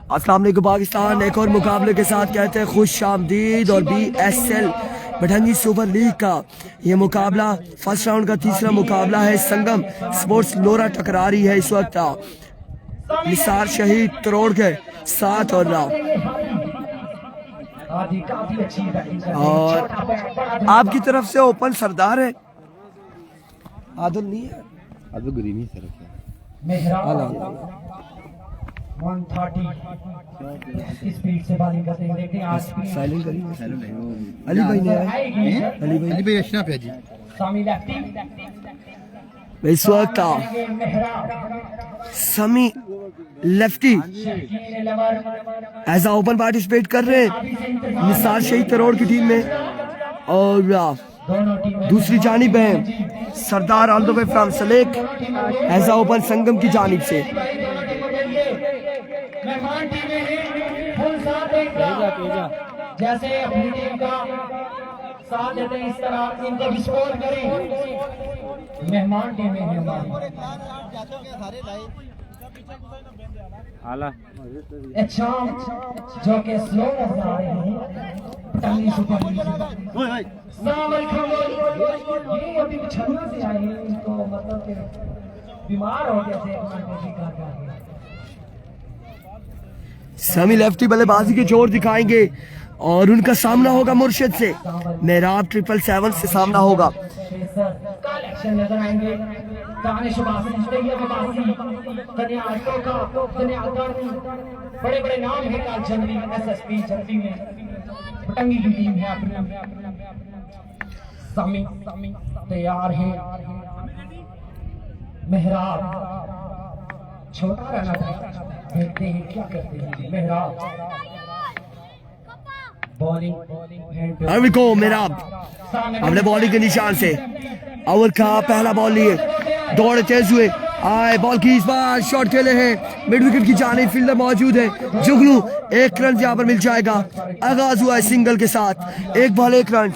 अस्सलाम वालेकुम पाकिस्तान, एक और मुकाबले के साथ कहते हैं खुश आमदीद। और BSL भटंगी सुपर लीग का ये मुकाबला फर्स्ट राउंड का तीसरा मुकाबला है। संगम स्पोर्ट्स लोरा टकरा रही है इस वक्त निसार शहीद तरोड़ के साथ और आपकी तरफ से ओपन सरदार है, आदल नहीं है, आदल ग्रीनी सर 130 स्पीड से बॉलिंग करते हैं। देखते हैं आज साइलेंट करिए। अली भाई ने अली भाई अशरफ है जी। सामी लेफ्टी इस वक्त समी लेफ्टी एज ओपन पार्टिसिपेट कर रहे हैं निसार शहीद तरोड़ की टीम में। और दूसरी जानिब है Sardar all the way from सलेक एज ओपन संगम की जानिब से। जैसे अपनी टीम का साथ देते हैं इस तरह इनको विस्फोट करें। मेहमान टीम में अच्छा जो के स्लो नजर आ रहे हैं पतंगी सुपर लीग से। ये अभी छन्ना से आए हैं, इनको मतलब कि बीमार हो गए थे समी लेफ्टी बल्लेबाजी के जोर दिखाएंगे और उनका सामना होगा मुर्शिद से। मेहराब 777 से सामना होगा। बड़े बड़े नाम है जनरली SSP जनरली में पतंगी की टीम है अपनी। समी तैयार है। मेहराब छोटा रहना था, देखते हैं क्या करते हैं। मेहराब बॉलिंग मेहराब हमने बॉलिंग के निशान से ओवर का पहला बॉल लिए, दौड़ तेज हुए आए, बॉल की इस बार शॉट खेले हैं मिड विकेट की जानिब, फील्डर मौजूद है जुगनू, एक रन यहाँ पर मिल जाएगा। आगाज हुआ है सिंगल के साथ, एक बॉल एक run.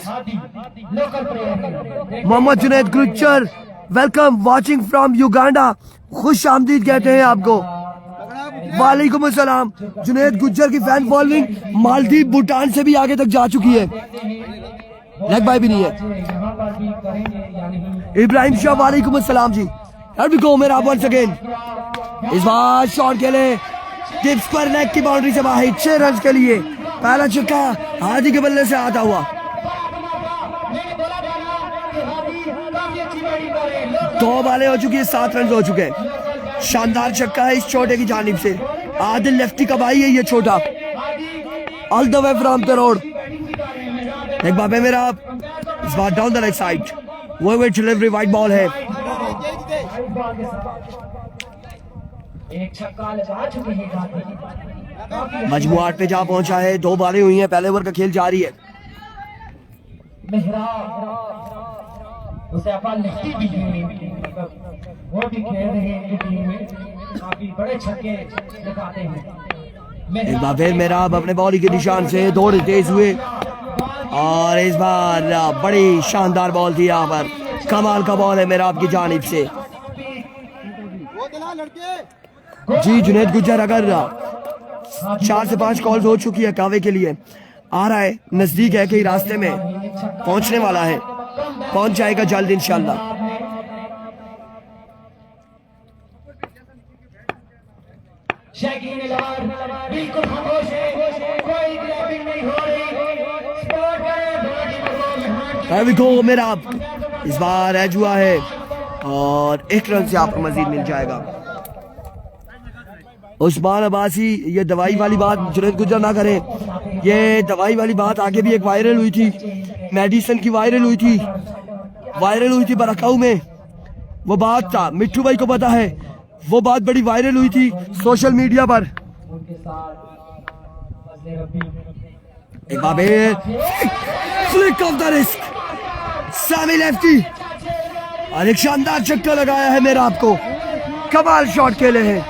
Mohammed Junaid Gujjar welcome watching from Uganda, खुश आमदीद कहते हैं आपको। वालेकुम अस्सलाम। जुनैद गुज्जर की फैन फॉलोइंग मालदीव भूटान से भी आगे तक जा चुकी है, लेग बाय भी नहीं है। इब्राहिम शाह वालेकुम अस्सलाम जी। Here we go मेरा वंस अगेन, इस बार शॉट खेले टिप्स पर नेक की बाउंड्री से बाहर 6 रन के लिए। पहला छक्का हादी के बल्ले से आता हुआ, 2 बालें हो चुकी है, 7 रन हो चुके हैं। शानदार छक्का है इस छोटे की जानिब से। आदिल लेफ्टी का भाई है ये छोटा, ऑल द वे फ्रॉम तरोड़। एक बार मेरा इस बार डाउन द लेग साइड, वो डिलीवरी वाइड बॉल है। मजमू 8 पे जा पहुंचा है, 2 बालें हुई हैं, पहले ओवर का खेल जारी है। उसे अपन लेफ्टी भी वो भी खेल रहे हैं टीम में, काफी बड़े छक्के लगाते हैं। एक बार फिर मेरा अपने बॉलिंग के निशान से दौड़े तेज हुए और इस बार बड़ी शानदार बॉल थी यहाँ पर, कमाल का बॉल है मेरा आपकी जानिब से। जी जुनैद गुज्जर अगर 4 से 5 कॉल्स हो चुकी है कावे के लिए, आ रहा है, नजदीक है कि रास्ते में पहुंचने वाला है, पहुंच जाएगा जल्द इंशाल्लाह। बिल्कुल खामोश है, कोई ग्रैबिंग नहीं हो रही। मेरा इस बार एज हुआ है और 1 रन से आपको मजीद मिल जाएगा। उस्मान अब्बासी, ये दवाई वाली बात जुनैद गुज्जर ना करें, ये दवाई वाली बात आगे भी एक वायरल हुई थी, मेडिसिन की वायरल हुई थी बरकाऊ में। वो बात था, मिट्टू भाई को पता है, वो बात बड़ी वायरल हुई थी सोशल मीडिया पर। एक बार flick of the wrist, Sami lefty और एक शानदार छक्का लगाया है मेरा आपको, कमाल शॉट खेले हैं।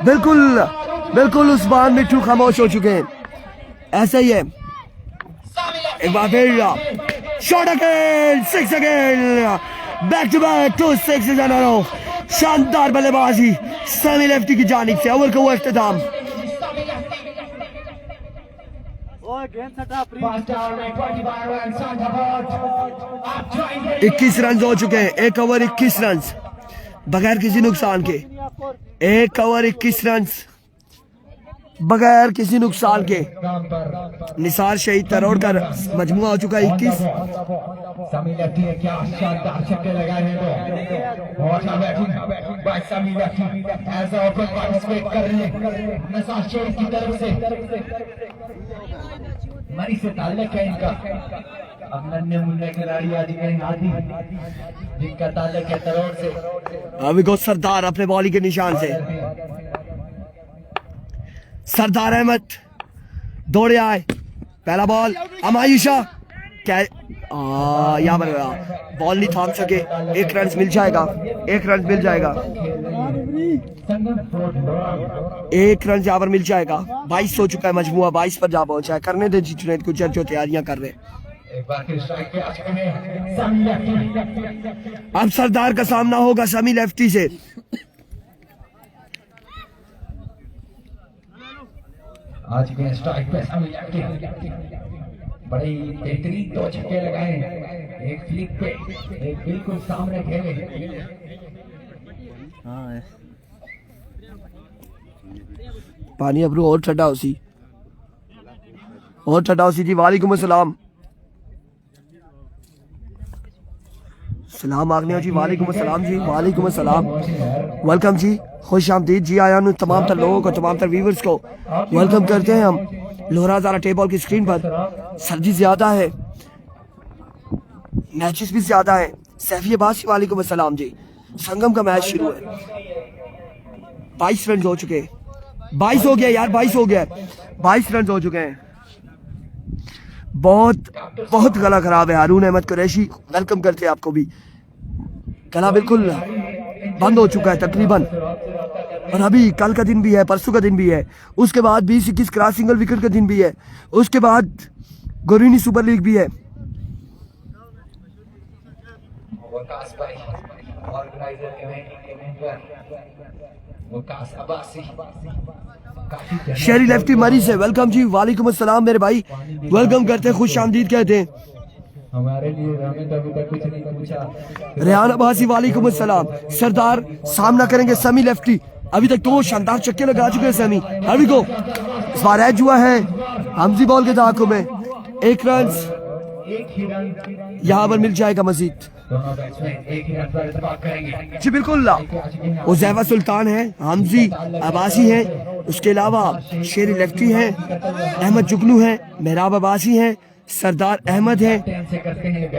बिल्कुल बिल्कुल उस्मान मिट्टू खामोश हो चुके हैं। ऐसा ही है, एक बार फिर shot again, 6 again, back to back 2 6 in a row. शानदार बल्लेबाजी समी लेफ्टी की जानिब से। ओवर का वो इख्तिताम। 21 रन हो चुके हैं। 1 ओवर 21 रन बगैर किसी नुकसान के। 1 ओवर 21 रन बगैर किसी नुकसान के। निसार शहीद तरोड़ का मजमुआ हो चुका है 21। समी लेफ्टी ने क्या शानदार छक्के लगाए हैं। तो बहुत अच्छा बैटिंग बाय समी लेफ्टी, ऐसा ओपन पार्टिसिपेट कर रहे हैं निसार शहीद की तरफ से। मरी से ताल्लुक है इनका। अब नन्हे मुन्ने खिलाड़ी आज कहीं आदि जिनका ताल्लुक है तरोड़ से। अभी को सरदार अपने बॉलिंग के निशान से। सरदार अहमद दौड़े आए, पहला बॉल अमायुषा क्या यहाँ पर बॉल नहीं थाम सके। 1 रन मिल जाएगा, 1 रन मिल जाएगा, 1 रन यहाँ पर मिल जाएगा। 22 हो चुका है मजमुआ, 22 पर जा पहुंचा है। करने दे जी जुनैद गुज्जर जो तैयारियां कर रहे हैं। अब सरदार का सामना होगा समी लेफ्टी से। आज के स्ट्राइक पे समी लेफ्टी बड़े बेहतरीन 2 छक्के लगाए, एक फ्लिक पे, एक बिल्कुल सामने खेले। पानी अबरू और ठंडा उसी जी। वालेकुम अस्सलाम, सलाम आगने जी। वालेकुम अस्सलाम जी, वालेकुम अस्सलाम, वेलकम जी, खुश आमदीद जी। आया तमाम तर लोगों को, तमाम तर व्यूवर्स को वेलकम करते हैं हम लोहरा ज़ारा टेबल की स्क्रीन पर। सर्दी ज्यादा है, मैचेस भी ज्यादा है। सैफी अब्बास वालेकुम अस्सलाम जी। संगम का मैच शुरू है। 22 रन हो चुके, 22 हो गया यार, 22 हो गया, 22 रन हो चुके हैं। बहुत गला खराब है। हारून अहमद कुरैशी वेलकम करते हैं आपको भी। गला बिल्कुल बंद हो चुका है तकरीबन। और अभी कल का दिन भी है, परसों का दिन भी है, उसके बाद 20-21 क्रॉस सिंगल विकेट का दिन भी है, उसके बाद गोरीनी सुपर लीग भी है। शेरी लेफ्टी मरी से वेलकम जी। वालेकुम अस्सलाम मेरे भाई, वेलकम करते हैं, खुश आमदीद कहते हैं। हमारे लिए हमें तो अभी तक कुछ नहीं पूछा। रेहान अब्बासी वालेकुम अस्सलाम। सरदार सामना करेंगे समी लेफ्टी। अभी तक 2 शानदार चक्के लगा चुके हैं समी। अभी को इस बार एज हुआ है हमजी बॉल के दाखों में। 1 रन यहाँ पर मिल जाएगा मजीद। जी बिल्कुल, उज़ैफा सुल्तान है, हमजी अब्बासी है, उसके अलावा शेरी लेफ्टी है, अहमद जुगनू है, मेहराब अब्बासी है, सरदार अहमद है।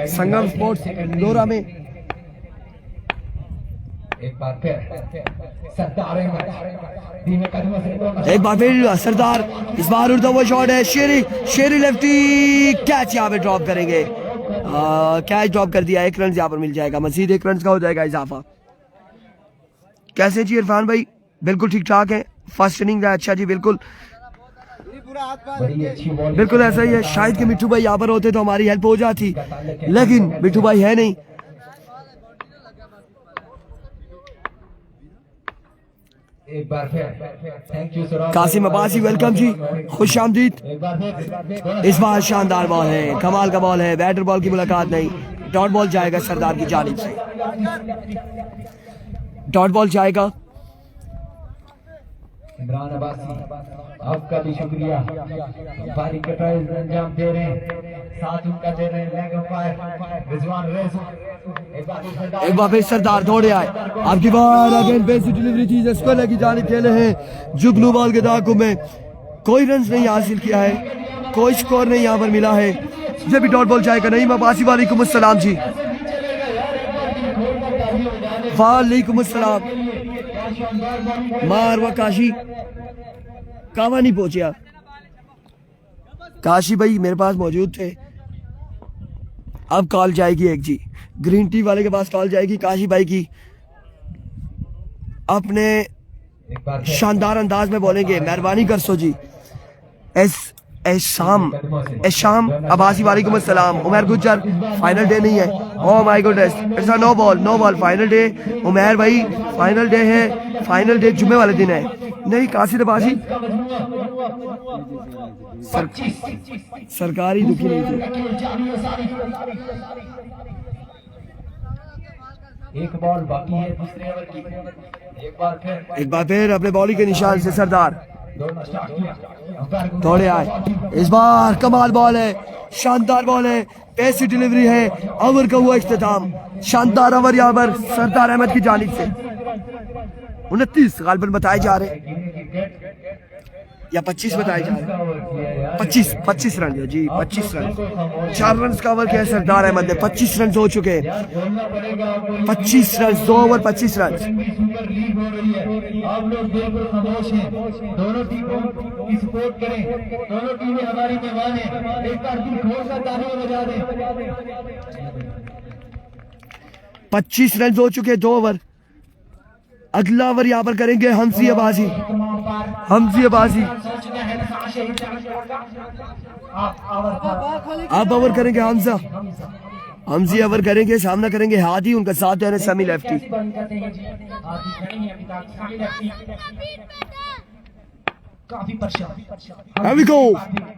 संगम स्पोर्ट्स लोहरा में एक बार फिर सरदार सरदार, इस बार उड़ता हुआ शॉट है। शेरी लेफ्टी कैच यहाँ पे ड्रॉप करेंगे। कैच ड्रॉप कर दिया। 1 रन यहाँ पर मिल जाएगा, मजीद 1 रन का हो जाएगा इजाफा। कैसे जी इरफान भाई? बिल्कुल ठीक ठाक है, फर्स्ट इनिंग है। अच्छा जी, बिल्कुल बिल्कुल ऐसा ही है। शायद कि मिट्टू भाई यहाँ पर होते तो हमारी हेल्प हो जाती, लेकिन मिट्टू भाई है नहीं। एक बार फिर thank you sir. Qasim Abbasi welcome ji, खुश आमदीद। इस बार शानदार बॉल है, कमाल का बॉल है, बैटर बॉल की मुलाकात नहीं। डॉट बॉल जाएगा सरदार की जानिब से, डॉट बॉल जाएगा। इमरान अब्बासी आपका भी शुक्रिया, बारी का ट्रायल अंजाम दे रहे हैं, साथ उनका दे रहे हैं लेग अंपायर रिजवान रेज़। एक बार फिर सरदार दौड़े आए। आपकी बार अगेन बेसिक डिलीवरी चीज स्कोर की जानिब खेले हैं। जुगनू बॉल के दागों में कोई रन नहीं हासिल किया है, कोई स्कोर नहीं यहाँ पर मिला है। जब भी डॉट बॉल जाएगा नहीं। अब्बासी वालेकुम अस्सलाम जी। वालेकुम अस्सलाम। मारवा काशी कावा नहीं पहुंचा। काशी भाई मेरे पास मौजूद थे। अब कॉल जाएगी एक जी, ग्रीन टी वाले के पास कॉल जाएगी काशी भाई की। अपने एक बार फिर शानदार अंदाज में बोलेंगे, मेहरबानी कर सो जी। शाम अब्बासी वालेकुम अस्सलाम। उमर गुज्जर फाइनल डे नहीं है, oh my goodness, it's a no ball final day. Umar भाई फाइनल डे है, फाइनल डे जुम्मे वाले दिन है। नहीं कासिर अब्बासी सरकारी दुखी नहीं थी। एक बॉल बाकी है दूसरे ओवर की। एक बार फिर अपने बॉलिंग के निशान से सरदार दौड़ना स्टार्ट किया, दौड़े आए। इस बार कमाल बॉल है, शानदार बॉल है, पैसी डिलीवरी है। ओवर का हुआ इख्तिताम, शानदार ओवर यहाँ पर सरदार अहमद की जानिब से। 29 गालिबन बताए जा रहे या 25 बताए जा रहे, 25 रन है जी, 25 रन, 4 रन का ओवर किया है सरदार अहमद ने। 25 रन हो चुके हैं, 25 run, 2 over 25 run. Super league हो रही है, आप लोग बिल्कुल खामोश हैं। दोनों टीमों की सपोर्ट करें, दोनों टीमें हमारी मेहमान हैं। एक बार दिल खोल कर तालियां बजा दें। 25 रन हो चुके हैं, 2 ओवर। अगला ओवर यहाँ पर करेंगे हमजी अब्बासी। अब ओवर करेंगे हमजी ओवर करेंगे, सामना करेंगे हादी, उनका साथ है सेमी लेफ्टी।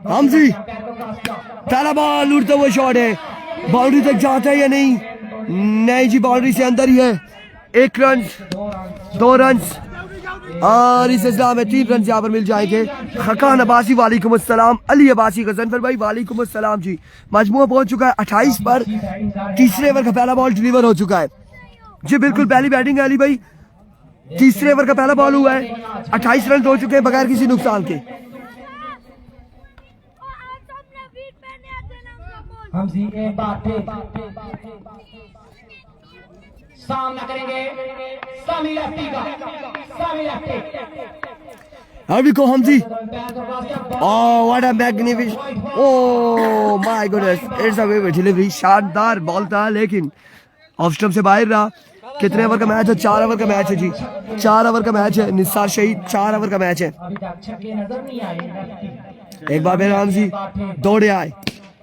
हमजी पहला बॉल उड़ता हुआ शॉट है, बाउंड्री तक जाता है या नहीं? नहीं जी, बाउंड्री से अंदर ही है। 1 रन, 2 रन और इस इस्लाम में 3 रन यहाँ पर मिल जाएंगे। खकान अब्बासी वालेकुम अस्सलाम, अली अब्बासी, गजनफर भाई वालेकुम अस्सलाम जी। मजमूआ पहुंच चुका है 28 पर। तीसरे ओवर का पहला बॉल डिलीवर हो चुका है जी, बिल्कुल पहली बैटिंग है अली भाई। तीसरे ओवर का पहला बॉल हुआ है, 28 रन हो चुके हैं बगैर किसी नुकसान के। सामना करेंगे सामी लेफ्टी का, सामी lefty. Here we go, Hamzi. Oh, what a magnificent! Oh my goodness, it's a very delivery. शानदार बॉल था लेकिन ऑफ स्टंप से बाहर रहा। कितने ओवर का मैच है? 4 ओवर का मैच है जी, 4 ओवर का मैच है। निसार शहीद 4 ओवर का मैच है। एक बार फिर हमजी दौड़े आए,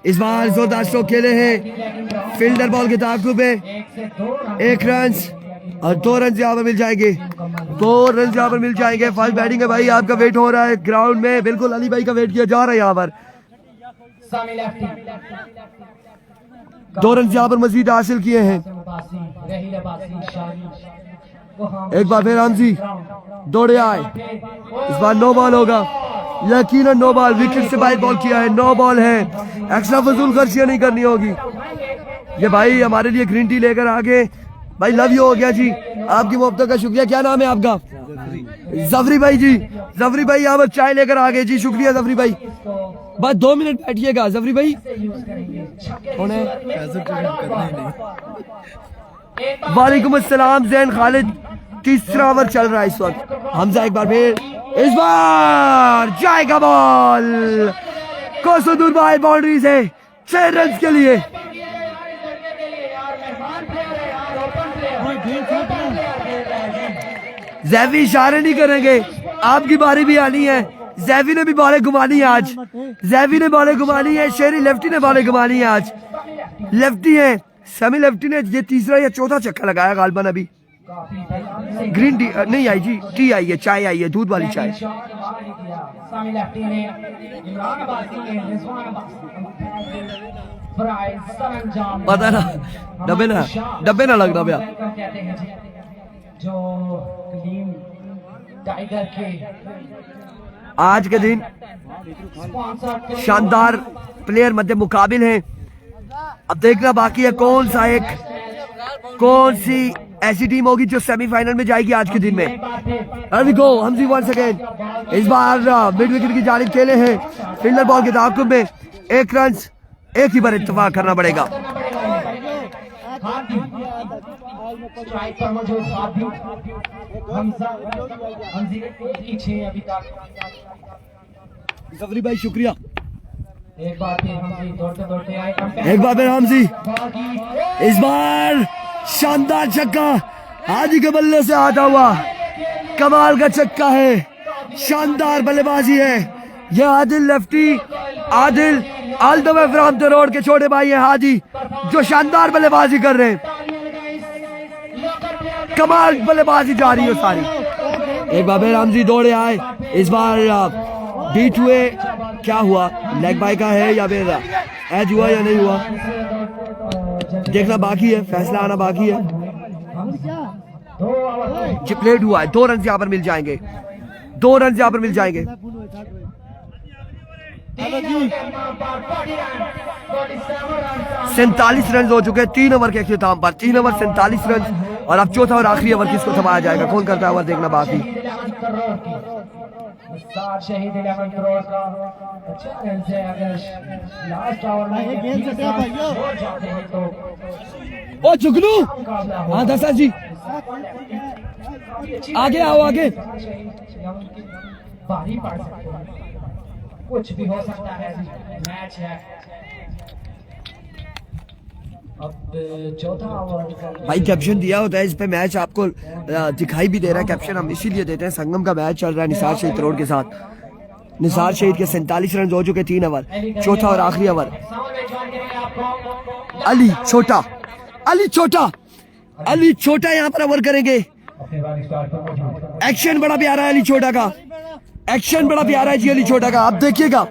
इस बार जोरदार स्ट्रोक खेले हैं। फील्डर बॉल के ताक़ुब में 1 रन और 2 रन यहाँ पर मिल जाएंगे, 2 रन यहाँ पर मिल जाएंगे। फर्स्ट बैटिंग है भाई, आपका वेट हो रहा है ग्राउंड में, बिल्कुल अली भाई का वेट किया जा रहा है यहाँ पर। 2 रन यहाँ पर मजीद हासिल किए हैं। एक बार फिर हमजी दौड़े आए, इस बार नो बॉल होगा, यकीनन नो बॉल। विकेट से बाहर बॉल किया है, नो बॉल है। एक्स्ट्रा फजूल खर्चियां नहीं करनी होगी। ये भाई हमारे लिए ग्रीन टी लेकर आगे भाई, लव यू हो गया जी, आपकी मोहब्बत का शुक्रिया। क्या नाम है आपका? जफरी भाई जी, जफरी भाई यहाँ पर चाय लेकर आ गए जी, शुक्रिया जफरी भाई। बस 2 मिनट बैठिएगा जफरी भाई। कौन है? वालेकुम अस्सलाम जैन खालिद। तीसरा ओवर चल रहा है इस वक्त। हमजा एक बार फिर, इस बार जाएगा बॉल कोसों दूर बाहर, बाउंड्री से 6 रन के लिए। जैवी इशारे नहीं करेंगे, आपकी बारी भी आनी है। जैवी ने भी बॉलें घुमानी है आज, जैवी ने बॉलें घुमानी है। शेरी लेफ्टी ने बॉलें घुमानी है आज, लेफ्टी है। सेमी लेफ्टी ने ये तीसरा या चौथा चक्का लगाया गालबन। अभी ग्रीन टी नहीं आई जी, टी आई है, चाय आई है, दूध वाली चाय। पता ना डब्बे ना लगना भैया। आज के दिन शानदार प्लेयर मध्य मुकाबिल हैं। अब देखना बाकी है कौन सी ऐसी टीम होगी जो सेमीफाइनल में जाएगी आज के दिन में। Here we go, हमजी वंस अगेन। इस बार मिड विकेट की जानिब खेले हैं, फील्डर बॉल के ताक़ुब में 1 रन, एक ही बार इत्तेफाक करना पड़ेगा। जफरी भाई शुक्रिया। एक बार फिर हमजी, इस बार शानदार छक्का हाजी के बल्ले से आता हुआ। कमाल का छक्का है, शानदार बल्लेबाजी है। ये Adil lefty, Adil all the way from the road के छोटे भाई हैं हाजी, जो शानदार बल्लेबाजी कर रहे हैं। कमाल बल्लेबाजी जा रही है सारी। एक बार फिर रामजी दौड़े आए, इस बार बीट हुए। क्या हुआ, लेग बाय का है या फिर एज हुआ या नहीं हुआ, देखना बाकी है, फैसला आना बाकी है। प्लेट हुआ है, 2 रन यहाँ पर मिल जाएंगे, 2 रन यहाँ पर मिल जाएंगे। 47 रन हो चुके हैं 3 ओवर के अख्ताम पर, 3 ओवर 47 रन। और अब चौथा और आखिरी ओवर किसको थमाया जाएगा, कौन करता है ओवर, देखना बाकी। शहीद 11 करोड़ का चैलेंज है, अगर लास्ट ओवर में जाते हैं तो ओ जुगनू, हाँ दसा जी आगे आओ, आगे। भारी पड़ सकता है, कुछ भी हो सकता है, मैच है। अब चौथा ओवर भाई कैप्शन दिया होता है इस पे, मैच आपको दिखाई भी दे रहा है। कैप्शन हम इसीलिए देते हैं, संगम का मैच चल रहा है निसार शहीद रोड के साथ। निसार शहीद के 47 रन हो चुके 3 ओवर, चौथा और आखिरी ओवर। अली छोटा, अली छोटा, अली छोटा यहाँ पर ओवर करेंगे। एक्शन बड़ा प्यारा है अली छोटा का, एक्शन बड़ा प्यारा है जी अली छोटा का। आप देखिएगा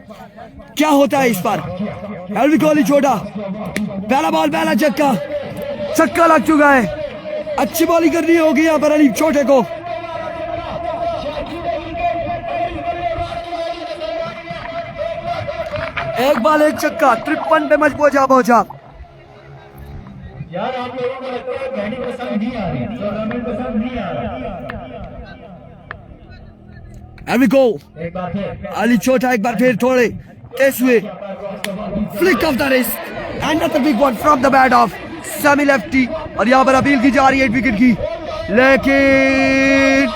क्या होता है इस बार। अली छोटा, पहला बॉल, पहला छक्का, छक्का लग चुका है। अच्छी बॉलिंग करनी होगी यहाँ पर अली छोटे को। एक बॉल एक छक्का, 53 पे मैच पहुंचा। यार आप लोगों को लगता है बैटिंग पसंद नहीं आ रही, तो रन पसंद नहीं आ रहा। एक बार फिर अली छोटा, एक बार फिर थोड़े तेज हुए। Flick of the wrist, another big one from the bat of semi lefty. और यहाँ पर अपील की जा रही है 8 विकेट की, लेकिन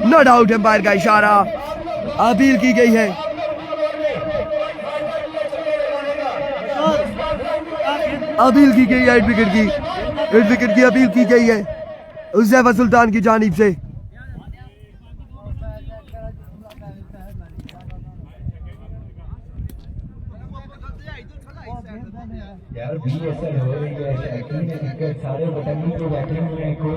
नो डाउट एम्पायर का इशारा, अपील की गई है। अपील की गई है 8 विकेट की, 8 विकेट की अपील की गई है उज़ैफा सुल्तान की जानिब से।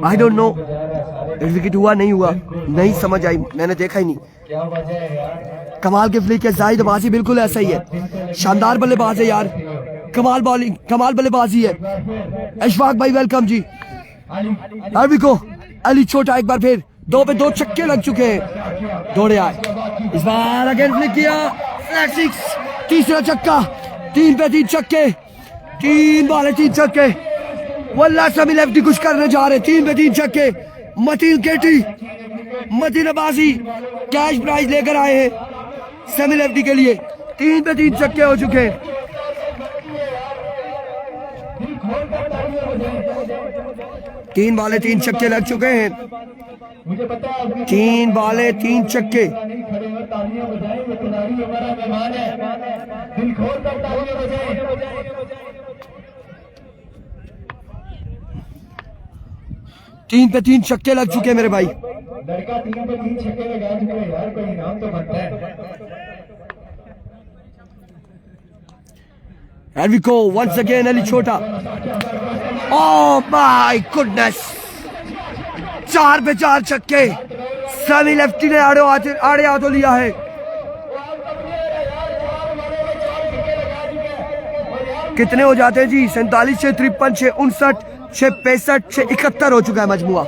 आई डोंट नो 8 विकेट हुआ नहीं हुआ, नहीं समझ आई, मैंने देखा ही नहीं। क्या वजह है यार? कमाल के फ्लिक है, जाहिद अब्बासी बिल्कुल ऐसा ही है, शानदार बल्लेबाज है यार, कमाल बॉलिंग, कमाल बल्लेबाजी है। अशफाक भाई वेलकम जी। अरवी को अली छोटा एक बार फिर 2 पे 2 छक्के लग चुके हैं, दौड़े आए। इस बार अगेन फ्लिक किया, फ्लैट 6, तीसरा छक्का, 3 पे 3 छक्के, 3 बॉल 3 छक्के। वल्लाह सभी लेफ्टी कुछ करने जा रहे, 3 पे 3 छक्के। मतीन केटी, मतीन अब्बासी कैश प्राइज लेकर आए हैं सेमी लेफ्टी के लिए। 3 पे 3 छक्के हो चुके हैं। 3 बॉल 3 छक्के लग चुके हैं, 3 बॉल 3 छक्के। तालियां बजाएं, ये खिलाड़ी हमारा मेहमान है, दिल खोल कर तालियां बजाएं। 3 पे 3 छक्के लग चुके हैं मेरे भाई। लड़का 3 पे 3 छक्के लगा चुके हैं यार, कोई इनाम तो बनता है। And we go once again Ali छोटा। Oh my goodness, 4 पे 4 छक्के, सेमी लेफ्टी ने आड़े हाथों लिया है। कितने हो जाते हैं जी? 47 6 53 6 59 6 65 6 71 हो चुका है मजमुआ,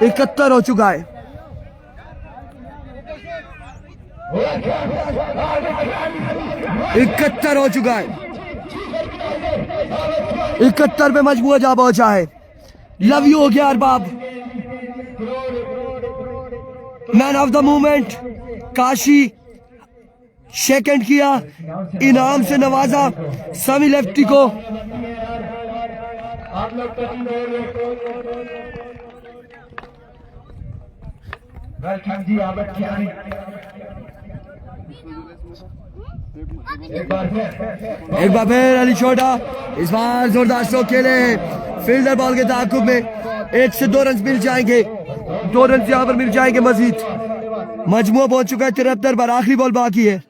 71 हो चुका है। 71 हो चुका है, 71 पे मजमुआ जा पहुंचा है। लव यू हो गया Arbab, man of the movement Kashi, second किया, इनाम से नवाजा सेमी लेफ्टी को। वेलकम जी आबद कियानी। एक बार फिर अली छोटा, इस बार जोरदार स्ट्रोक खेले, फील्डर बॉल के ताकुब में 1 से 2 रन मिल जाएंगे। 2 रन यहाँ पर मिल जाएंगे मजीद। मजमुआ पहुंच चुका है 73 पर, आखिरी बॉल बाकी है।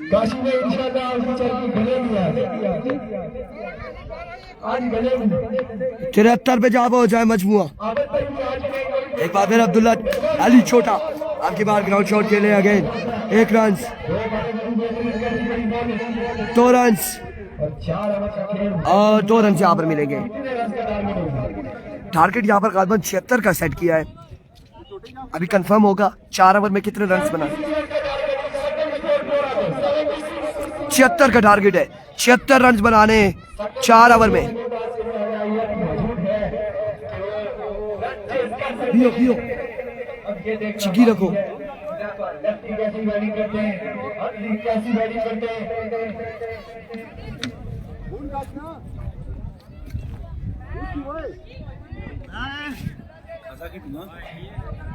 काशी में इंशाल्लाह चरखी गलेगी आज गलेगी 73 पे जा हो जाए मजमुआ। एक बार फिर अब्दुल्ला अली छोटा आपकी बार ग्राउंड शॉट के लिए अगेन 1 रन, 2 रन और 2 रन यहाँ पर मिलेंगे। टारगेट यहाँ पर गालबन 76 का सेट किया है, अभी कंफर्म होगा 4 ओवर में कितने रन बना। 76 का टारगेट है, 76 रन बनाने 4 ओवर में। पियो पियो चिकी रखो। कैसी बैटिंग करते हैं, कैसी बैटिंग करते हैं।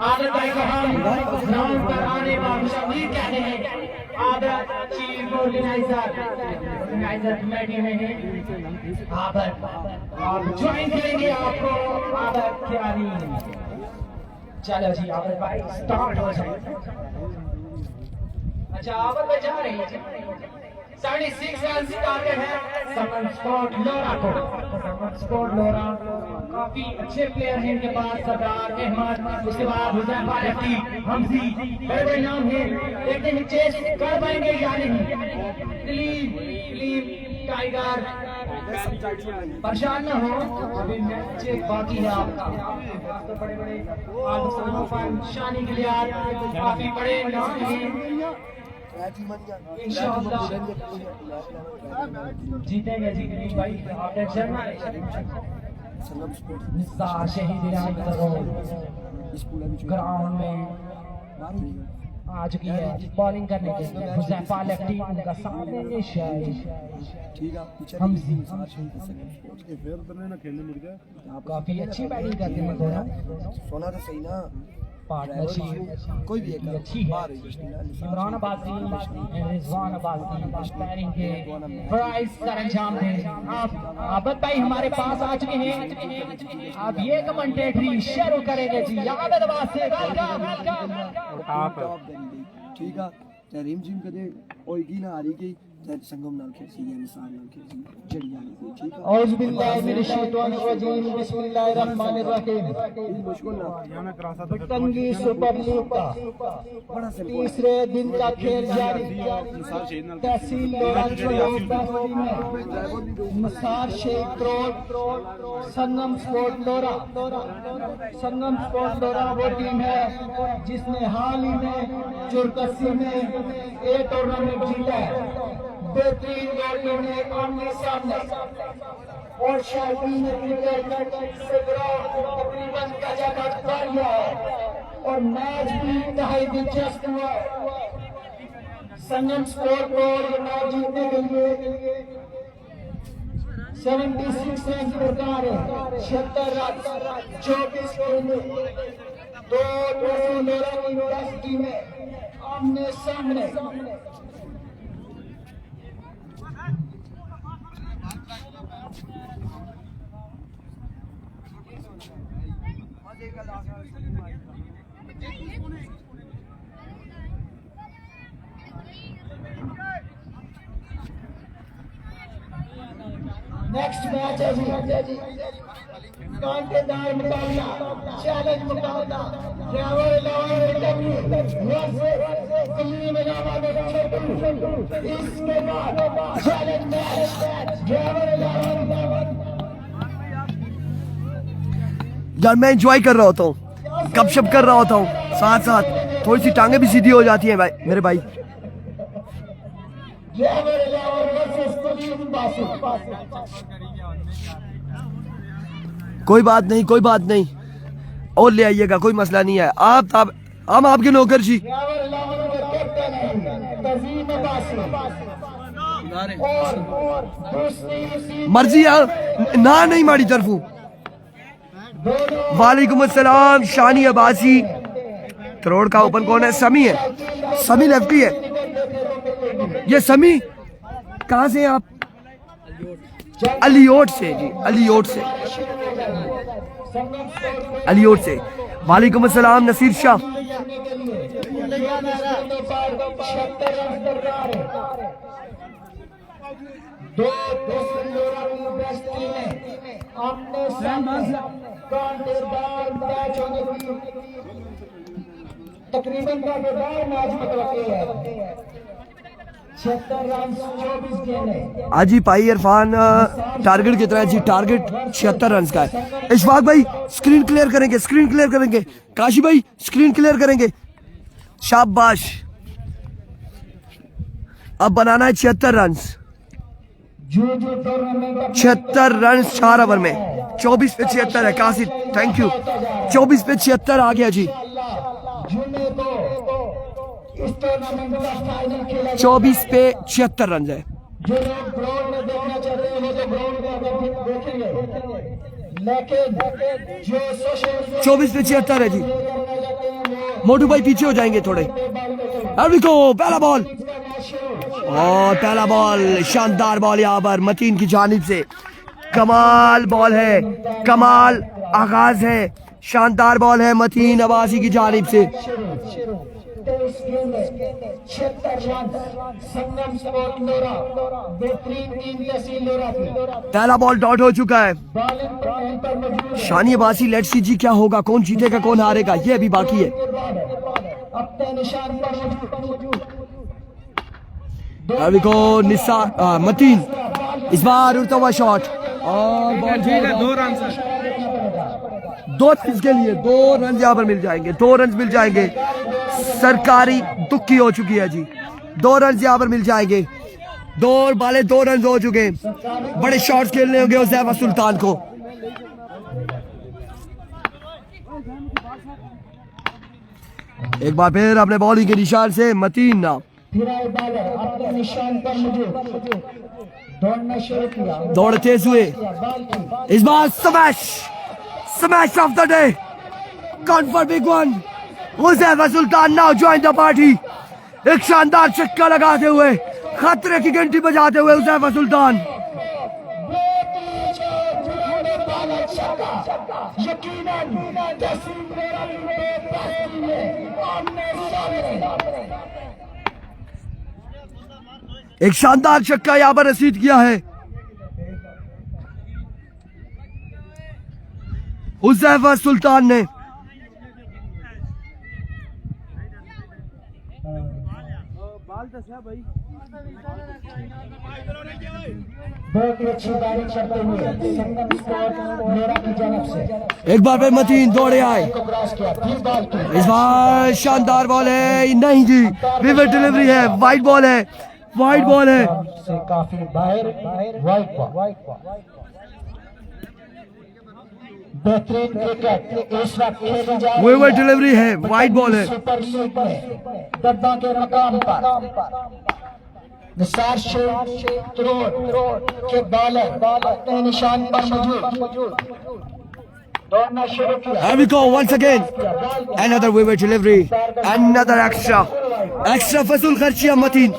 आदत भाई को हम ग्राउंड पर आने पर शमीर कहते हैं। आदत चीफ ऑर्गेनाइजर कमेटी में है आदत, और ज्वाइन करेंगे आपको आदत क्या। चलो जी आदत भाई स्टार्ट हो जाए। अच्छा आदत भाई जा रही है 76 रन टारगेट है समन स्पॉट लोरा को। समन स्पॉट लोरा काफी अच्छे प्लेयर हैं इनके पास, सरदार अहमद, उसके बाद हुसैफा लफ्टी, हमजी, बड़े बड़े नाम हैं। देखते हैं चेस कर पाएंगे या नहीं। दिलीप टाइगर परेशान न हो, अभी मैच बाकी है आपका। तो बड़े बड़े शानी के लिए काफी बड़े नाम हैं, इंशाअल्लाह जीतेंगे जी दिलीप भाई, आप टेंशन ना लें। निसार शहीद ग्राउंड में आ चुकी है बॉलिंग करने के लिए। हुसैफा लेफ्टी उनका सामने हमजी काफी अच्छी बैटिंग करते हैं दोनों। सोना तो सही ना, पार्टनरशिप कोई भी एक अच्छी है। इमरान अब्बासी एंड रिजवान अब्बासी बैटिंग के प्राइस का अंजाम दें। आप आबद भाई हमारे पास आ चुके हैं, अब ये कमेंटेटरी शुरू करेंगे जी। आबद अब्बासी ठीक है, तहरीम जिम कदे होएगी ना हारी गई संगम नाल खेसी या निसार नाल खेसी जड़िया नहीं ठीक है। औज़ बिल्लाहि मिनश शैतानिर रजीम बिस्मिल्लाहिर रहमानिर रहीम। मुश्किल ना टंगी सुपर लीग का तीसरे दिन का खेल जारी। तहसील लोरा निसार शेख रोड, संगम स्पोर्ट लोरा। संगम स्पोर्ट लोरा वो टीम है जिसने हाल ही में चुरकसी में 1 टूर्नामेंट जीता है। बेहतरीन टीम ने आमने सामने और शायकीन क्रिकेट से तकरीबन गजागज कर लिया है और मैच भी इंतहाई दिलचस्प हुआ। संगम स्पोर्ट को ये मैच जीतने के लिए 76 रन दरकार है। 76 रन 24 गेंदें, 2 लोरा की 10 टीमें आमने सामने। नेक्स्ट मैच है जी कांटेदार मुकाबला, चैलेंज मुकाबला। ड्राइवर लावर डब्ल्यू दिल्ली में इसके बाद चैलेंज मैच ड्राइवर लावर। यार मैं एंजॉय कर रहा होता हूँ, गपशप कर रहा होता हूँ, साथ साथ थोड़ी सी टांगे भी सीधी हो जाती हैं भाई मेरे भाई। कोई बात नहीं, कोई बात नहीं, और ले आइएगा, कोई मसला नहीं है। आप हम आपके नौकर जी। मर्जी यार ना नहीं माड़ी तरफू। वालेकुम अस्सलाम शानी अब्बासी। करोड़ का ओपन कौन है? समी है, समी लेफ्टी है। ये समी कहाँ से हैं आप? अलीओट से जी, अलीओट से, अलीओट से। वालेकुम अस्सलाम नसीर शाह। दो सिंदूरा की बेस्ती में आमने सामने कांटेदार मैच होने की तकरीबन कांटेदार मैच मुतवक्किल है। 76 रन 24 गेंदें। आजी पाई इरफान टारगेट कितना है जी? टारगेट 76 रन का है। इशफाक भाई स्क्रीन क्लियर करेंगे, स्क्रीन क्लियर करेंगे। काशी भाई स्क्रीन क्लियर करेंगे। शाबाश। अब बनाना है 76 रन। 76 रन 4 ओवर में। 24 पे 76 है कासिम, थैंक यू। 24 पे 76 आ गया जी। 24 पे 76 रन है। जो लोग ग्राउंड में देखना चाहते हैं वो तो ग्राउंड में देखेंगे, लेकिन जो सोशल 24 पे 76 है जी। मोटू भाई पीछे हो जाएंगे थोड़े। को पहला बॉल और पहला बॉल शानदार बॉल यहाँ पर मतीन की जानिब से। कमाल बॉल है, कमाल आगाज है, शानदार बॉल है मतीन अब्बासी की जानिब से। पहला बॉल डॉट हो चुका है। शानी अब्बासी, लेट्स सी जी क्या होगा, कौन जीतेगा कौन हारेगा ये अभी बाकी है। अभी को निसार मतीन इस बार उड़ता हुआ शॉट और बॉल 2 रन के लिए 2 रन यहाँ पर मिल जाएंगे, 2 रन मिल जाएंगे। सरकारी दुक्की हो चुकी है जी। 2 रन यहाँ पर मिल जाएंगे। 2 बाले 2 रन हो चुके। बड़े शॉट्स खेलने होंगे हुज़ैफा सुल्तान को। एक बार फिर अपने बॉलिंग के निशान से मतीन ना अपने निशान पर दौड़ना शुरू किया। दौड़ तेज हुए। इस बार smash, smash of the day, gone for big one. Huzaifa Sultan now join the party. एक शानदार छक्का लगाते हुए, खतरे की घंटी बजाते हुए हुज़ैफा सुल्तान। एक शानदार छक्का यहाँ पर रसीद किया है हुज़ैफा सुल्तान ने। बहुत ही अच्छी बैटिंग करते हुए संगम स्पोर्ट मेरा की जानब से एक बार फिर मतीन दौड़े आए। इस बार शानदार बॉल है, नहीं जी विविड डिलीवरी है, वाइड बॉल है, वाइड बॉल है से काफी बाहर वाइड बॉल। बेहतरीन क्रिकेट इस वक्त खेली जा रही विविड डिलीवरी है, वाइड बॉल है। सुपर लीग में गद्दा के मकाम पर निसार शेख के बॉलर अपने निशान पर मौजूद दौड़ना शुरू किया। Here we go once again. Another vivid delivery, another extra फसूल खर्चिया Mateen.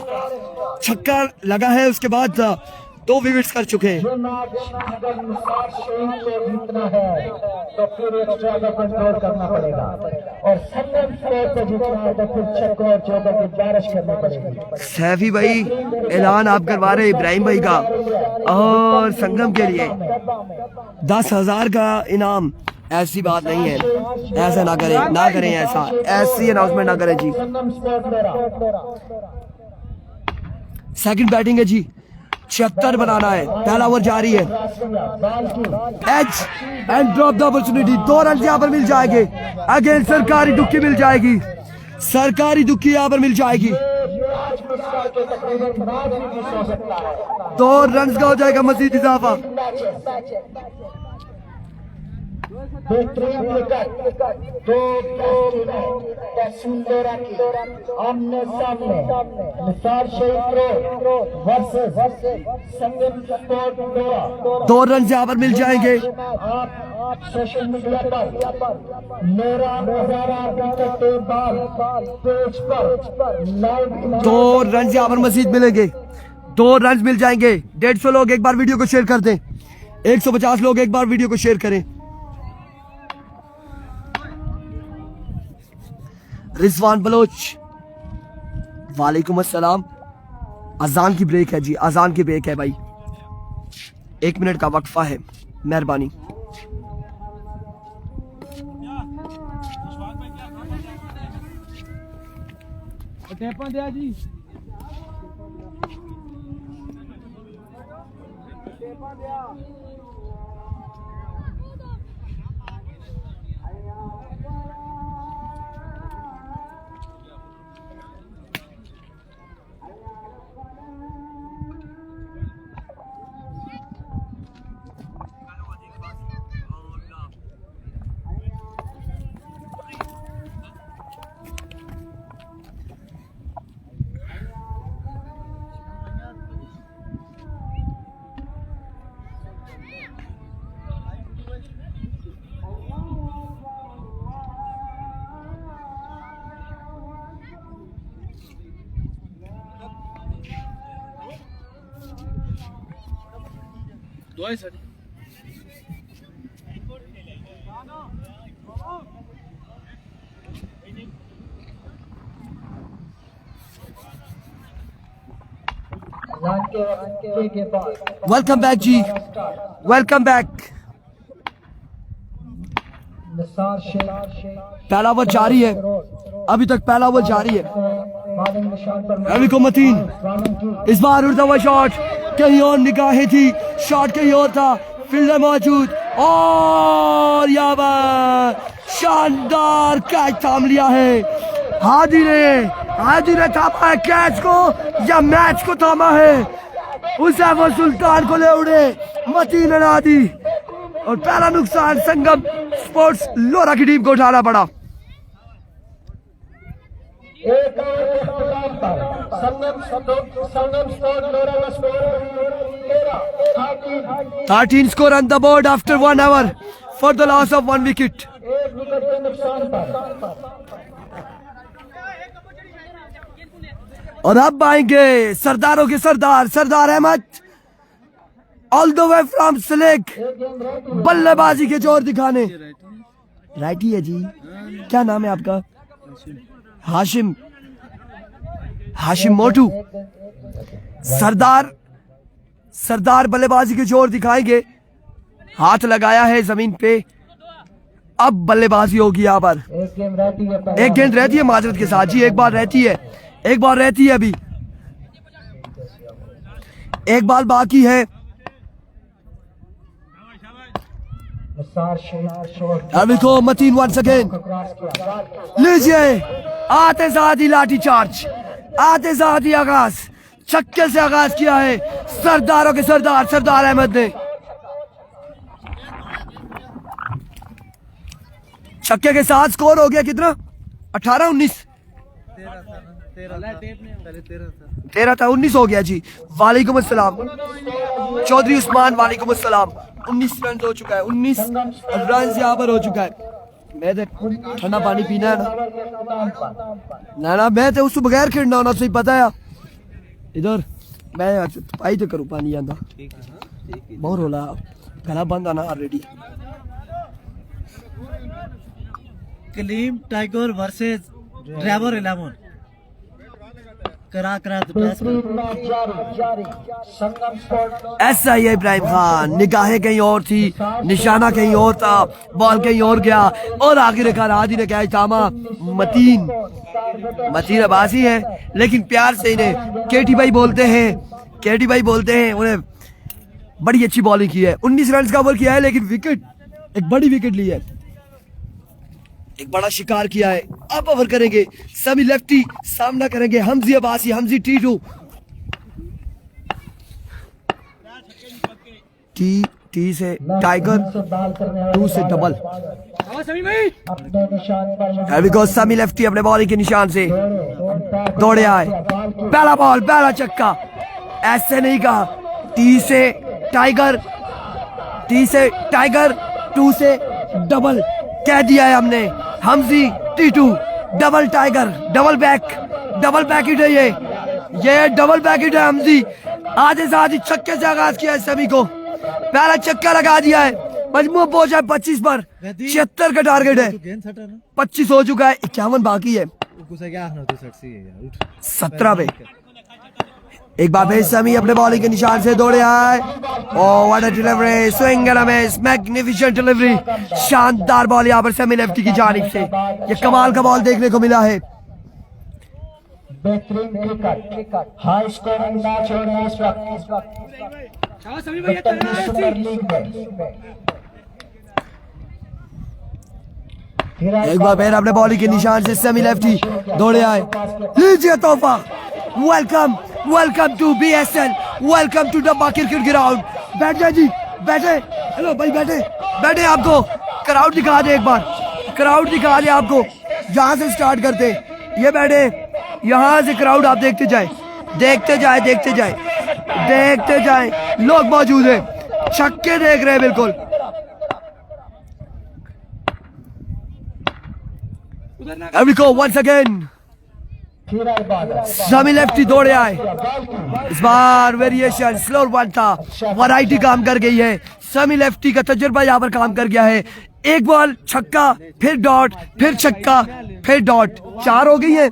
छक्का लगा है, उसके बाद 2 विकेट्स कर चुके हैं। जो मैच अगर निसार शेख को जीतना है तो फिर एक्स्ट्रा का कंट्रोल करना पड़ेगा, और संगम स्कोर को जीतना है तो फिर छक्कों और चौकों की बारिश करनी पड़ेगी। सैफी भाई ऐलान आप करवा रहे इब्राहिम भाई का, और संगम के लिए 10,000 का इनाम। ऐसी बात नहीं है, ऐसा ना करें, ना करें ऐसा, ऐसी अनाउंसमेंट ना करें जी। संगम स्पोर्ट मेरा सेकंड बैटिंग है जी, 76 बनाना है। पहला ओवर जारी है। Edge and drop the opportunity. 2 run यहाँ पर मिल जाएंगे। अगेन सरकारी दुक्की मिल जाएगी, सरकारी दुक्की यहाँ पर मिल जाएगी। 2 रन का हो जाएगा मजीद इजाफा। बेहतरीन क्रिकेट दो सुंदरा की आमने सामने निसार शेख वर्सेस संगम स्पोर्ट मेरा। 2 रन यहाँ पर मिल जाएंगे। आप सोशल मीडिया पर मेरा नजारा करते बाल पेज पर लाइव 2 रन यहाँ पर मजीद मिलेंगे। 2 रन मिल जाएंगे। 150 लोग एक बार वीडियो को शेयर कर दें, 150 लोग एक बार वीडियो को शेयर करें। रिजवान बलोच वालेकुम अस्सलाम। अजान की ब्रेक है जी, अजान की ब्रेक है भाई, 1 मिनट का वक्फा है, मेहरबानी। वेलकम बैक जी, वेलकम बैक। पहला ओवर जारी है, अभी तक पहला ओवर जारी है। मतीन इस बार उड़ता हुआ शॉट, कहीं और निगाहें थी, शॉट कहीं और था, फील्डर मौजूद और यहाँ पर शानदार कैच थाम लिया है। हादी ने थामा है कैच को या मैच को थामा है। उसे वो सुल्तान को ले उड़े मतीन हादी और पहला नुकसान संगम स्पोर्ट्स लोरा की टीम को उठाना पड़ा। Thirteen score on the board after 1 hour for the loss of 1 wicket. और अब आएंगे सरदारों के सरदार Sardar Ahmed, all the way from सिलेक, बल्लेबाजी के जोर दिखाने। राइटी है जी, क्या नाम है आपका? हाशिम मोटू। सरदार बल्लेबाजी के जोर दिखाएंगे, हाथ लगाया है जमीन पे, अब बल्लेबाजी होगी यहाँ पर। एक गेंद रहती है माजरत के साथ जी, एक बार रहती है अभी, एक बाल बाकी है। अभी को मतीन वंस अगेन, लीजिए आते साथ ही लाठी चार्ज, आते साथ ही आगाज, छक्के से आगाज किया है सरदारों के सरदार सरदार अहमद ने। छक्के के साथ स्कोर हो गया कितना? 18-19 13 था, 19 हो गया जी। वालेकुम अस्सलाम चौधरी उस्मान, वालेकुम अस्सलाम। 19 रन हो चुका है, 19 रन यहाँ पर हो चुका है। मैं तो ठंडा पानी पीना है ना, मैं तो उसको बगैर खेलना होना सही पता है। इधर मैं पाई तो करूँ पानी आंदा बहुत रोला, गला बंद आना already. Kaleem tiger versus driver 11 ऐसा ही है इब्राहिम खान, निगाहें कहीं और थी, निशाना कहीं और था, बॉल कहीं और गया और आगे रखा हादी ने क्या थामा। मतीन अब्बासी है लेकिन प्यार से इन्हें केटी भाई बोलते हैं। उन्हें बड़ी अच्छी बॉलिंग की है, 19 रन का ओवर किया है लेकिन विकेट, एक बड़ी विकेट ली है, एक बड़ा शिकार किया है। अब ओवर करेंगे समी लेफ्टी, सामना करेंगे हमजी अब्बासी, हमजी T2 टी से टाइगर, 2 से डबल। समी लेफ्टी अपने बॉलिंग के निशान से दौड़े आए, पहला बॉल पहला चक्का, ऐसे नहीं कहा। टी से टाइगर, 2 से डबल कह दिया है हमने। हमजी T2 double tiger, double back hit है ये डबल बैक हिट है हमजी आधे से आधी छक्के से आगाज किया है सभी को, पहला छक्का लगा दिया है, मजमू पहुंचा है 25 पर, 76 का टारगेट है, 25 हो चुका है, 51 बाकी है 17 पे। एक बार फिर समी अपने बॉलिंग के निशान से दौड़े आए, oh what a delivery, swing and a miss, magnificent delivery, शानदार बॉल यहाँ पर सेमी लेफ्टी की जानिब से, ये कमाल का बॉल देखने को मिला है। बेहतरीन क्रिकेट, हाई स्कोरिंग मैच हो रहा है इस वक्त सुपर लीग में। एक बार फिर अपने बॉलिंग के निशान से सेमी लेफ्टी दौड़े आए, लीजिए तोहफा, welcome welcome to BSL, welcome to Dabba cricket ground. बैठ जाए जी, बैठे, हेलो भाई बैठे, बैठे, आपको क्राउड दिखा दे, एक बार क्राउड दिखा दे आपको, जहां से स्टार्ट करते, ये बैठे, यहाँ से क्राउड आप देखते जाए, देखते जाए, देखते जाए, देखते जाए, लोग मौजूद है, छक्के देख रहे हैं बिल्कुल। Here we go once again, समी लेफ्टी दौड़े आए, इस बार वेरिएशन स्लो वन था, वैरायटी काम कर गई है, समी लेफ्टी का तजुर्बा यहाँ पर काम कर गया है, एक बॉल छक्का, फिर डॉट, फिर छक्का, फिर डॉट, 4 हो गई है,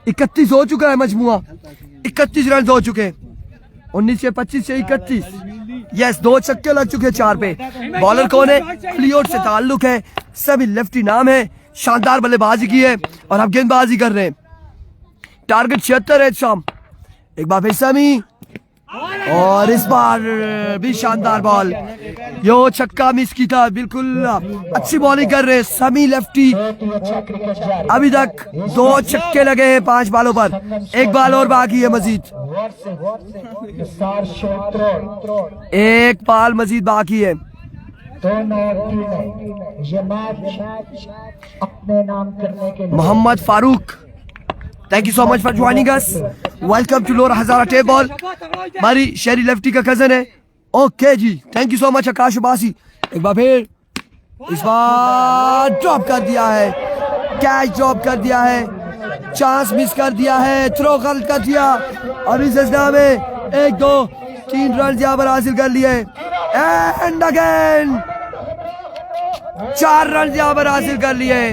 31 हो चुका है मजमुआ, 31 रन हो चुके, 19 से 25 से 31, यस 2 छक्के लग चुके 4 पे। बॉलर कौन है? क्लियोट से ताल्लुक है, सभी लेफ्टी नाम है, शानदार बल्लेबाजी की है और अब गेंदबाजी कर रहे हैं, टारगेट 76 है शाम। एक बार फिर समी, और इस बार भी शानदार बॉल, यो छक्का मिस की था, बिल्कुल अच्छी बॉलिंग कर रहे हैं समी लेफ्टी, अभी तक 2 छक्के लगे हैं 5 बॉलों पर, एक बॉल और बाकी है मजीद, एक बॉल मजीद बाकी है। अपने नाम करने के Mohammad Farooq, thank you so much for joining us, welcome to lower Hazara tape ball, हमारी शहरी लेफ्टी का कजन है, ओके जी, थैंक यू सो मच आकाश उबासी। एक बार फिर, इस बार ड्रॉप कर दिया है, कैच ड्रॉप कर दिया है, चांस मिस कर दिया है, थ्रो गलत कर दिया, और इस असना में 1 2 3 रन यहाँ पर हासिल कर लिए, एंड अगेन 4 रन यहाँ पर हासिल कर लिए,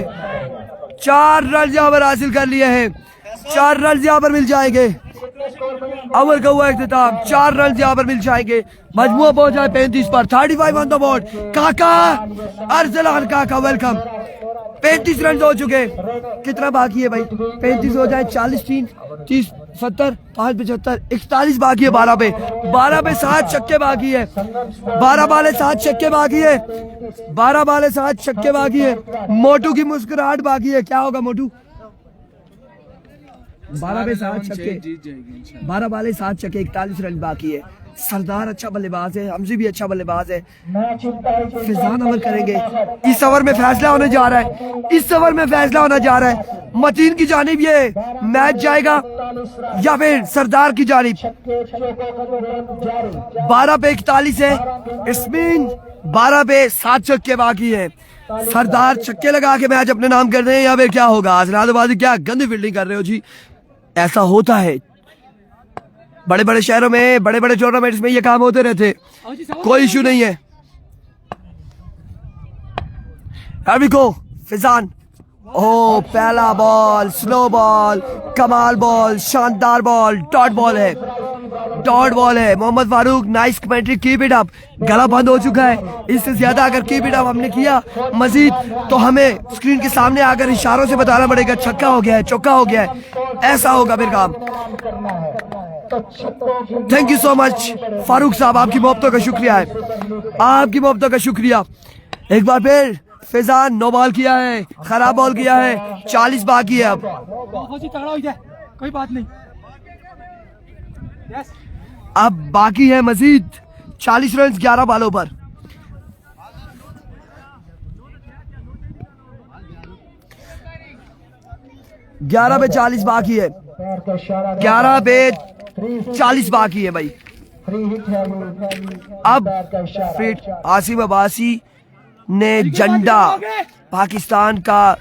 4 रन यहाँ पर हासिल कर लिए हैं, 4 रन यहाँ पर मिल जाएंगे, अमर का हुआ इख्तिताम, 4 रन यहाँ पर मिल जाएंगे, मजमुआ पहुंचा है 35 पर, 35 ऑन द बोर्ड, काका अरसलान काका वेलकम, 35 रन हो चुके, कितना बाकी है भाई, 35 हो जाए, 40 3 30 70 5 75 41 बाकी है, 12 पे 7 छक्के बाकी है, 12 बाले 7 छक्के बाकी है, 12 बाले 7 छक्के बाकी है, मोटू की मुस्कुराहट बाकी है, क्या होगा मोटू? 12 पे 7 छक्के, 12 बाले 7 छक्के, 41 रन बाकी है, सरदार अच्छा बल्लेबाज है, हमसे भी अच्छा बल्लेबाज है, फिजान अमल करेंगे, इस ओवर में फैसला होने जा रहा है, इस ओवर में फैसला होना जा रहा है, मतीन की जानिब ये मैच जाएगा या फिर सरदार की जानिब। 12 पे 41 है, इसमें 12 पे 7 छक्के बाकी है, सरदार छक्के लगा के मैच अपने नाम कर रहे हैं या फिर क्या होगा? आजनाबादी क्या गंदी फील्डिंग कर रहे हो जी, ऐसा होता है, बड़े बड़े शहरों में, बड़े बड़े टूर्नामेंट्स में ये काम होते रहते, कोई इशू नहीं है। अभी को फिजान, ओ पहला बॉल, स्लो बॉल, कमाल बॉल, शानदार बॉल, डॉट बॉल है, डॉट बॉल है। Mohammed Farooq nice commentary, keep it up. गला बंद हो चुका है, इससे ज्यादा अगर कीप इट अप हमने किया मजीद तो हमें स्क्रीन के सामने आकर इशारों से बताना पड़ेगा छक्का हो गया है, चौका हो गया है, ऐसा होगा फिर काम। Thank you so much Farooq साहब, आपकी मोहब्बतों का शुक्रिया है, आपकी मोहब्बतों का शुक्रिया। एक बार फिर फिजान नो बॉल किया है, खराब बॉल किया है, 40 बाकी है अब, कोई बात नहीं, अब बाकी है मजीद 40 रन 11 बॉलों पर। ग्यारह पे 40 बाकी है, 11 पे 40 बाकी है भाई। अब फिर आसिम अब्बासी ने झंडा पाकिस्तान का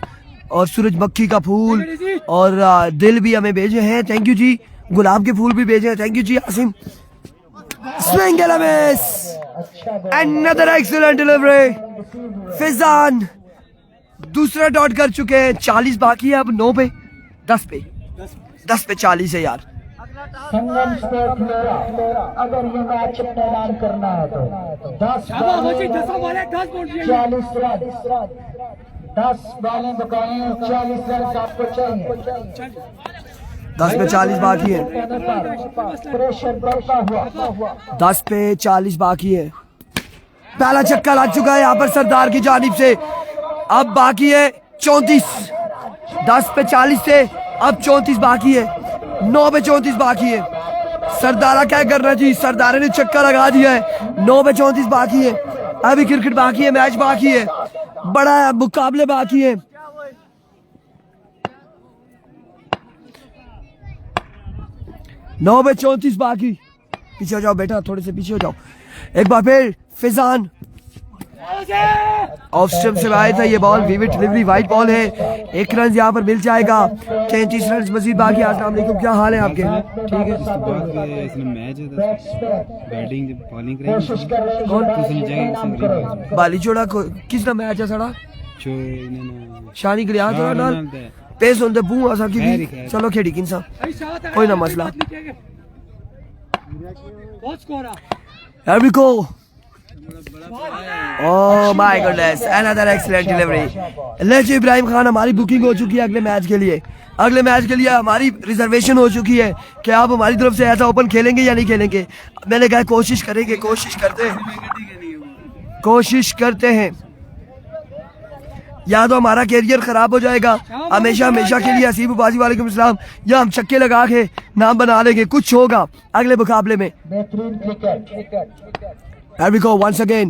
और सूरजमुखी का फूल और दिल भी हमें भेजे हैं, थैंक यू जी, गुलाब के फूल भी भेजे, थैंक यू जी Asim. Swing and a miss, another excellent delivery. Fizan दूसरा डॉट कर चुके हैं, 40 बाकी है अब, 9 पे 10 पे 40 है यार। संगम स्पोर्ट मेरा, अगर ये मैच ऐलान करना है तो 10 40 रन, 10 बॉलें बकाए, 40 रन आपको चाहिए। 10 पे 40 बाकी है, प्रेशर बढ़ता हुआ 10 पे 40 बाकी है। पहला चक्का लग चुका है यहाँ पर सरदार की जानिब से। अब बाकी है 34, 10 पे 40 से अब 34 बाकी है, 9 पे 34 बाकी है। सरदारा क्या करना जी, सरदारा ने चक्का लगा दिया है। 9 पे 34 बाकी है, अभी क्रिकेट बाकी है, मैच बाकी है, बड़ा मुकाबले बाकी है। नौ पे 34 बाकी। पीछे हो जाओ बेटा, थोड़े से पीछे हो जाओ। एक बार फिर फिजान ऑफ स्टंप से आया था ये ball, vivid delivery, white ball है। 1 रन यहाँ पर मिल जाएगा, 33 रन मजीद बाकी। अस्सलाम वालेकुम, क्या हाल है आपके? ठीक है। कौन बाली जोड़ा किसना मैच है साड़ा शानी गलिया थोड़ा नाल पेस होंदे बू आसा की। चलो खेड़ी किनसा कोई ना मसला। Here we go. Oh my goodness, another excellent delivery. Lazy Ibrahim Khan, हमारी बुकिंग हो चुकी है अगले मैच के लिए। अगले मैच के लिए हमारी रिजर्वेशन हो चुकी है कि आप हमारी तरफ से ऐसा ओपन खेलेंगे या नहीं खेलेंगे। मैंने कहा कोशिश करेंगे, कोशिश करते हैं। या तो हमारा कैरियर खराब हो जाएगा हमेशा के लिए। हसीब बाजी वालेकुम सलाम। या हम चक्के लगा के नाम बना लेंगे, कुछ होगा अगले मुकाबले में। बेहतरीन cricket. Here we go once again.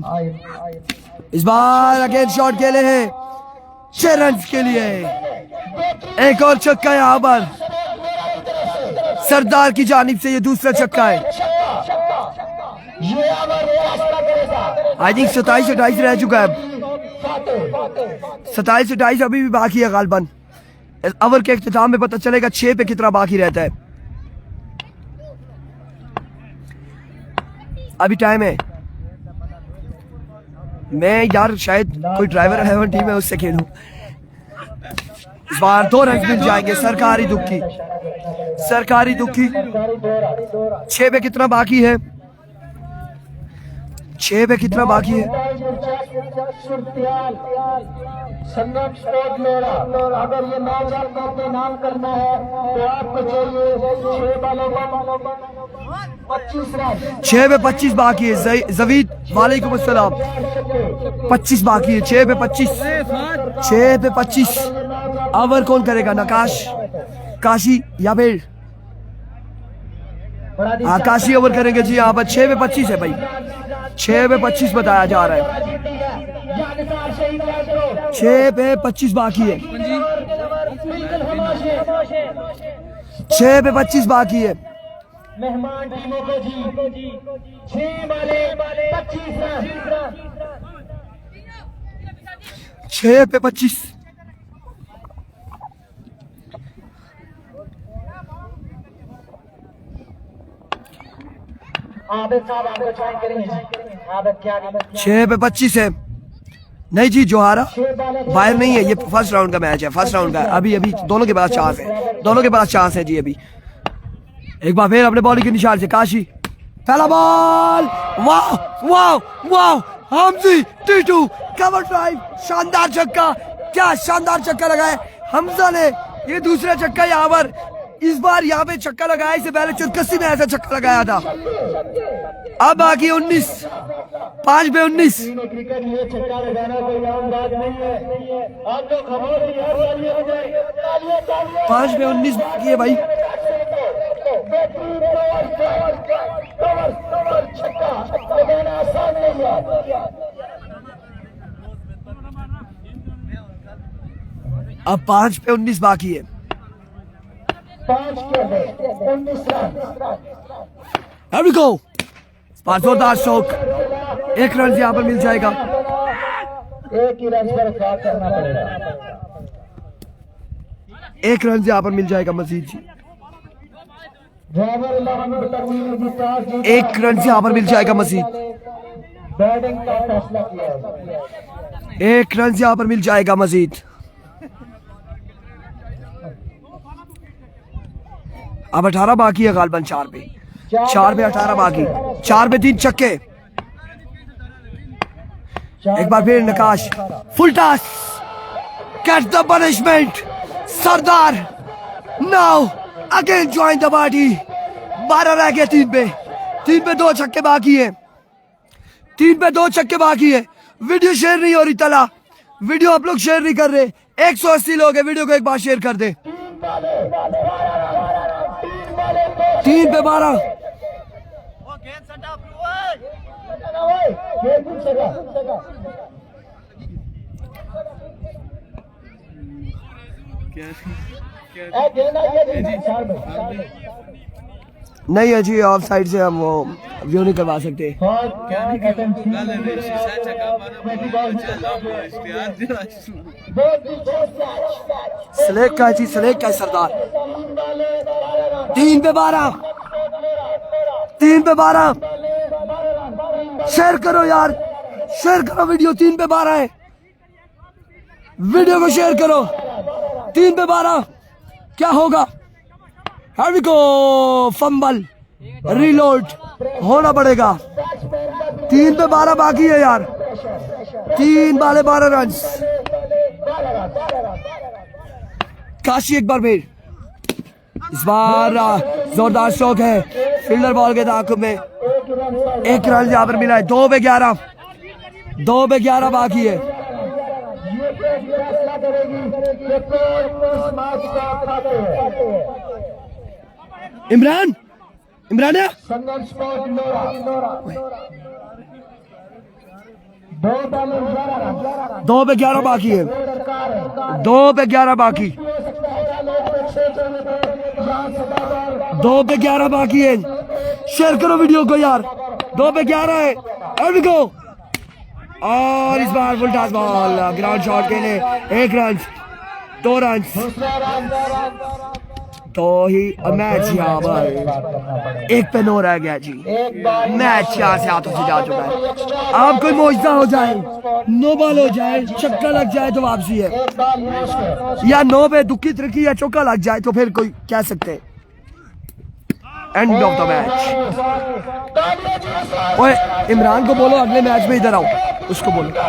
इस बार अगेन शॉट खेले हैं 6 रन के लिए। एक और छक्का यहाँ पर सरदार की जानिब से, ये दूसरा छक्का है। आई थिंक 27-28 रह चुका है। 27-28 अभी भी बाकी है गालबन। ओवर के इख्तिताम में पता चलेगा 6 पे कितना बाकी रहता है। अभी टाइम है। मैं यार शायद कोई ड्राइवर 11 टीम है उससे खेलूं। इस बार 2 रन मिल जाएंगे। सरकारी दुखी 6 पे कितना बाकी है? 6 पे कितना बाकी है? संगम स्पोर्ट मेरा, अगर ये मैच आपको अपने नाम करना है तो आपको चाहिए 6 बॉलों पर 25 रन। 6 पे 25 बाकी है। जवीद वालेकुम अस्सलाम। 25 बाकी है। 6 पे 25। ओवर कौन करेगा? नकाश, काशी या फिर आकाशी ओवर करेंगे जी यहाँ पर। 6 पे 25 है भाई, 6 पे 25 बताया जा रहा है। 6 पे 25 बाकी है। 6 पे 25 बाकी है। मेहमान टीमों को जी 6 बाले 25 रन। 6 पे 25। आबिद साहब आपको ज्वाइन करेंगे जी। आबिद क्या 6 पे 25 है। नहीं जी जोहारा बाहर नहीं है, ये फर्स्ट राउंड का मैच है। फर्स्ट राउंड का अभी दोनों के पास चांस है जी। अभी एक बार फिर अपने बॉलिंग के निशान से काशी, पहला बॉल, वाह वाह वाह, हमजी टीटू कवर ड्राइव, शानदार छक्का। क्या शानदार छक्का लगाया हमजा ने। ये दूसरा छक्का यहाँ पर, इस बार यहाँ पे छक्का लगाया, इससे पहले 84 में ऐसा छक्का लगाया था। अब बाकी 19, 5 पे 19। क्रिकेट ये छक्का लगाना कोई आम बात नहीं है। आप लोग खबर यार 5 पे 19 बाकी है भाई। अब 5 पे 19 बाकी है। 5 के 19 रन। Here we go. जोरदार शौक, 1 रन यहाँ पर मिल जाएगा। एक ही रन पर क्या करना पड़ेगा। 1 रन यहाँ पर मिल जाएगा मजीद जी। ड्राइवर 11 तकमील की टॉस जीत 1 रन से यहाँ पर मिल जाएगा मजीद, बैटिंग का फैसला किया है। 1 रन से यहाँ पर मिल जाएगा मजीद। अब 18 बाकी है गालबन 4 पे 18 बाकी, 4 पे 3 छक्के। एक बार फिर नकाश, full toss, catch the punishment, Sardar now again join the party. 12 रह गए 3 पे 2 छक्के बाकी है, 3 पे 2 छक्के बाकी है। वीडियो शेयर नहीं हो रही तला, वीडियो आप लोग शेयर नहीं कर रहे। 180 लोग है, वीडियो को एक बार शेयर कर दे। 3 पे 12, नहीं है जी, ऑफ साइड से हम वो व्यू नहीं करवा सकते। स्लेक का जी, स्लेक का सरदार। 3 पे 12, 3 पे 12, शेयर करो यार, शेयर करो वीडियो। 3 पे 12 है, वीडियो को शेयर करो। 3 पे 12 क्या होगा? Here we go, fumble, reload होना पड़ेगा। 3 पे 12 बाकी है यार, 3 बाले 12 रन। काशी एक बार फिर, इस बार जोरदार शॉट है, फील्डर बॉल के ताक़ुब में 1 रन यहाँ पर मिला है। 2 पे 11, 2 पे 11 बाकी है। इमरान, इमरान है, संघर्ष स्पोर्ट नोरा 2 पे 11 बाकी है, 2 पे 11 बाकी, 2 पे 11 बाकी है। शेयर करो वीडियो को यार, 2 पे 11 है। Here we go, और इस बार full toss ball, ground shot के लिए 1 रन, 2 रन, तो ही मैच यहाँ पर 1 पे 9 रह गया जी। मैच यहाँ से हाथों से जा चुका है। अब कोई मौजदा हो जाए, 9 बॉल हो जाए, छक्का लग जाए तो वापसी है, या 9 पे दुखी तिरकी या चौका लग जाए तो फिर कोई कह सकते एंड ऑफ द मैच। ओए इमरान को बोलो अगले मैच में इधर आओ, उसको बोलो।